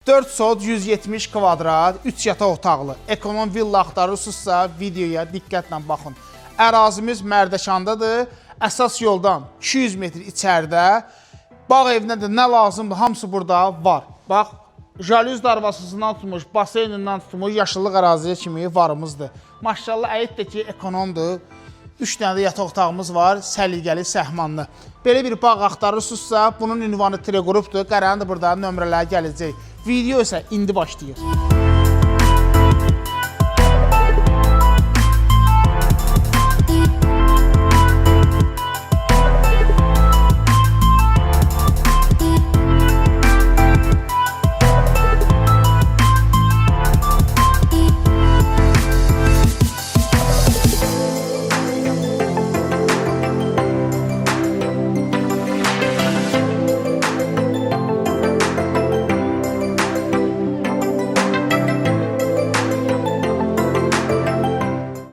4 sot 170 kvadrat, 3 yataq otaqlı. Ekonom villa axtarırsınızsa videoya diqqətlə baxın. Ərazimiz Mərdəkandadır. Əsas yoldan 200 metr içəridə. Bağ evinə də nə lazımdır, hamısı burada var. Bax, jalüz darvasından tutmuş, baseynindən tutmuş, yaşıllıq əraziyə kimi varımızdır. Maşallah, əyid də ki, ekonomdur. 3 dənə də yataq otağımız var, səliqəli, səhmanlı. Belə bir bağ axtarırsınızsa, bunun ünvanı Teleqrupdur. Qərarın da burada nömrələr gələcək. Video isə indi başlayır.